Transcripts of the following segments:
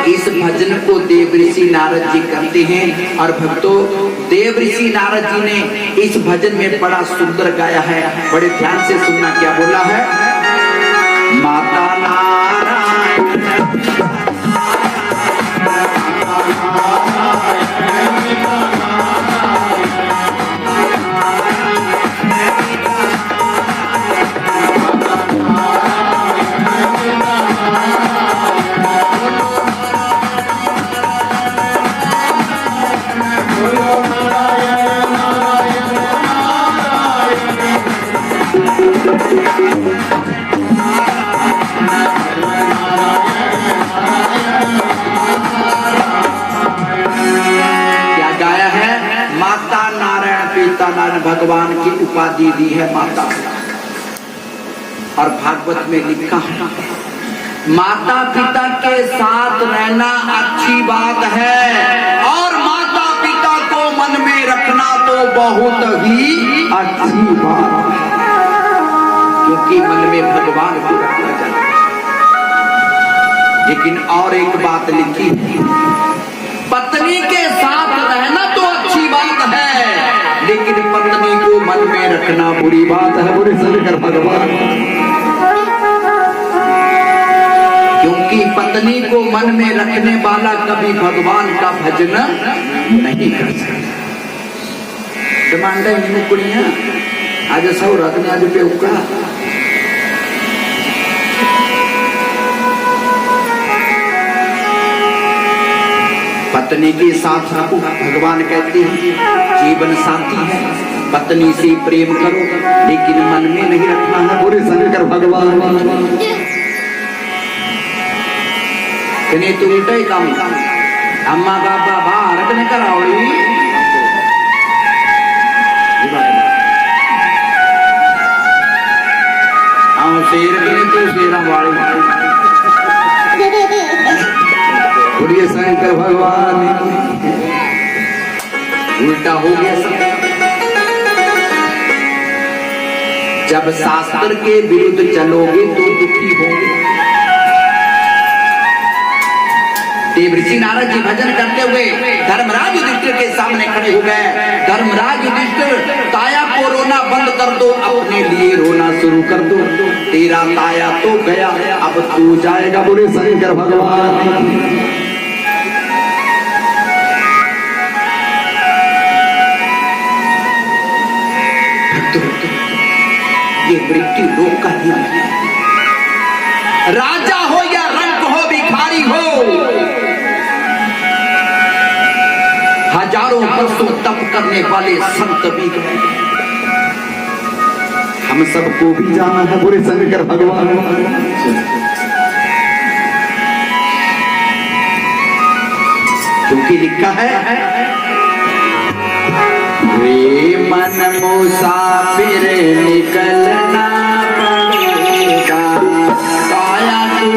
इस भजन को देव ऋषि नारद जी करते हैं। और भक्तों, देव ऋषि नारद जी ने इस भजन में बड़ा सुंदर गाया है। बड़े ध्यान से सुनना, क्या बोला है? माता नारायण भगवान की उपाधि दी है माता। और भागवत में लिखा है, माता पिता के साथ रहना अच्छी बात है, और माता पिता को मन में रखना तो बहुत ही अच्छी बात है, क्योंकि मन में भगवान को रखना चाहिए। लेकिन और एक बात लिखी, पत्नी के साथ रहना तो अच्छी बात है, लेकिन पत्नी को मन में रखना बुरी बात है। बुरे शंकर भगवान, क्योंकि पत्नी को मन में रखने वाला कभी भगवान का भजन नहीं कर सकता। डिमांडा इन कुड़िया आज सब रखने आज पे उका पत्नी के साथ रखो। भगवान कहते हैं जीवन साथी है, पत्नी से प्रेम करो, लेकिन मन में नहीं रखना है। बुरे शंकर भगवान तू उल्टा ही काम, अम्मा बाबा बाहर रखने कराओड़ी शेर बने तो शेरा वाली। बुरे शंकर भगवान उल्टा हो गया सब। जब शास्त्र के विरुद्ध चलोगे तो दुखी होगे। देव ऋषि नारद जी भजन करते हुए धर्मराज युधिष्ठिर के सामने खड़े हो गए। धर्मराज युधिष्ठिर, ताया को रोना बंद कर दो, अपने लिए रोना शुरू कर दो। तेरा ताया तो गया, अब तू जाएगा। बुरे शंकर भगवान ये मृत्यु लोक का नियम है। राजा हो या रंक हो, भिखारी हो, हजारों वर्षों तप करने वाले संत भी गए। हम सबको भी जाना है। बुरे शंकर भगवान क्योंकि लिखा है, वे मन मुसाफिर निकलना पड़ेगा, काया तू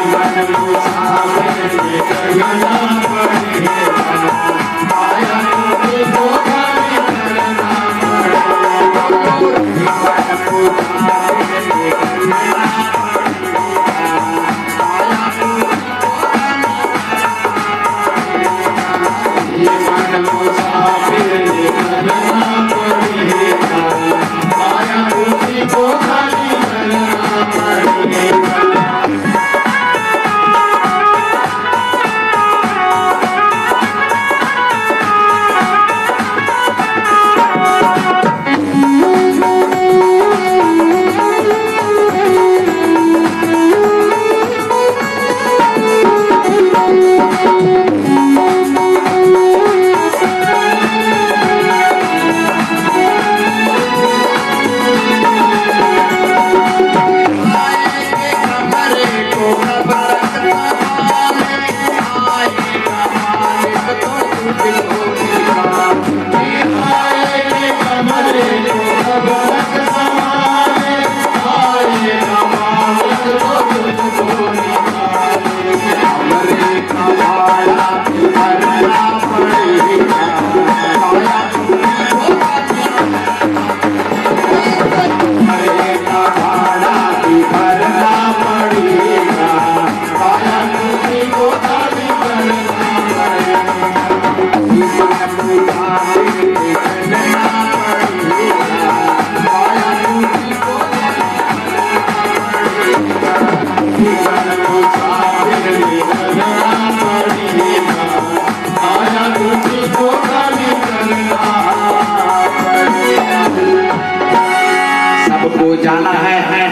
मन मुसाफिर निकलना पड़ेगा, काया तू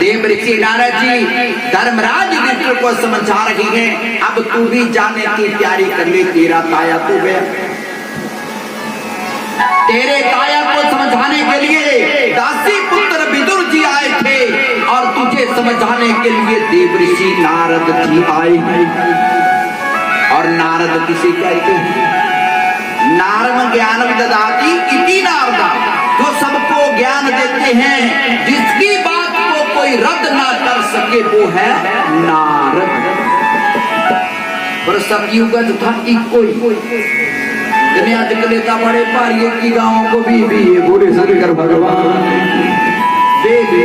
देव ऋषि नारद जी धर्मराज युधिष्ठिर को समझा रही हैं, अब तू भी जाने की तैयारी कर ले, तेरा ताया तू गया। तेरे ताया को समझाने के लिए दासी पुत्र विदुर जी आए थे और तुझे समझाने के लिए देव ऋषि नारद जी आए। और नारद किसे कहते हैं? नारद ज्ञानम ददाति इति नारदा, जो सबको ज्ञान देते हैं, जिसकी बात को कोई रद्द ना कर सके वो है नारद। पर सतयुग था कोई बड़े पारिये की गांवों को भी ये बूढ़े शंकर भगवान देवी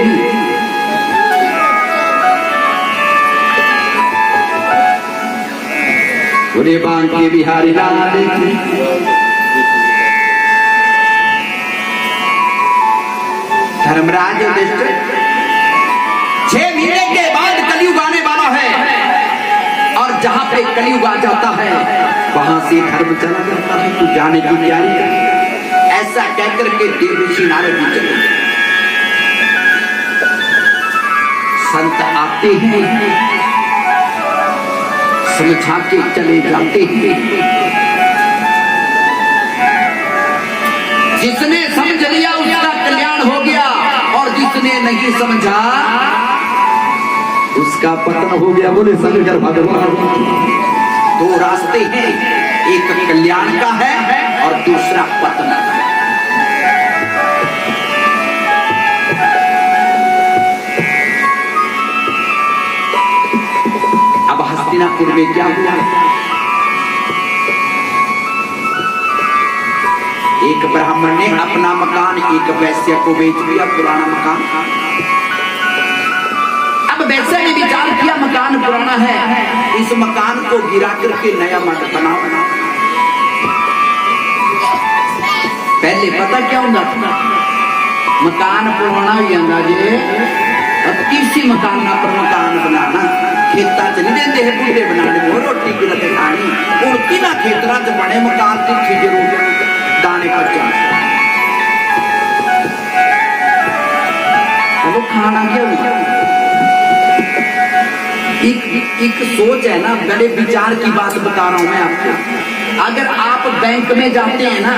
बुरे बांके बिहारी लाल धर्मराज युधिष्ठिर 6 महीने के बाद कलयुग आने वाला है और जहां पे कलयुग आ जाता है वहां से धर्म चला जाता है। तू जाने की तैयारी कर। ऐसा कहकर के देव ऋषि नारद जी चले। संत आते हैं, समझा के चले जाते हैं। जिसने समझ लिया उसका कल्याण हो गया और जिसने नहीं समझा उसका पतन हो गया। बोले शंकर भगवान। 2 रास्ते हैं, एक कल्याण का है और दूसरा पतन का है। अब हस्तिनापुर में क्या हुआ? एक ब्राह्मण ने अपना मकान एक वैश्य को बेच दिया, पुराना मकान। अब वैश्य ने विचार किया मकान पुराना है, इस मकान को गिरा करके नया मकान बनाओ। पहले पता क्या होगा? मकान पुराना ही अंदाजे अब किसी मकान ना पर मकान बनाना खेता च नहीं देते हैं, बूढ़े बनाने को रोटी की लते खानी उड़ती ना खेतरा च बने मकान की जरूर दाने पर जाना। वो खाना क्यों? एक सोच है ना, बड़े विचार की बात बता रहा हूं मैं आपको। अगर आप बैंक में जाते हैं ना,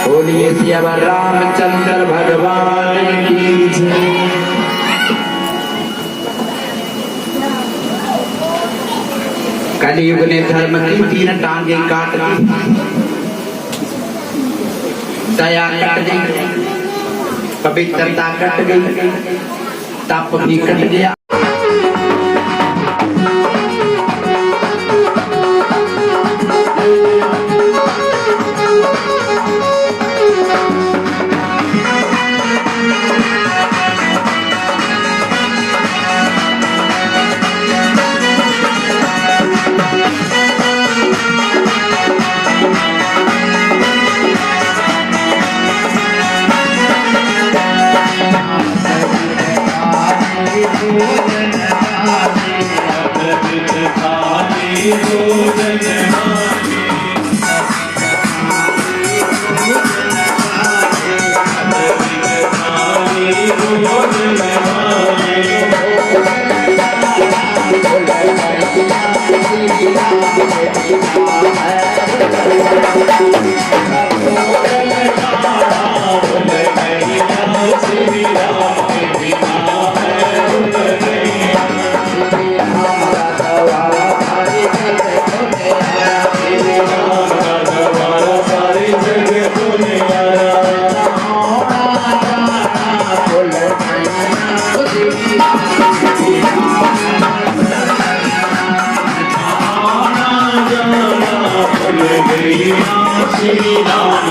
बोलिए सिया रामचंद्र भगवान की जय। कलयुग ने धर्म की 3 टांगे काट दी, दया कट गई, पवित्रता कट गई, तप भी कट गया। श्री राम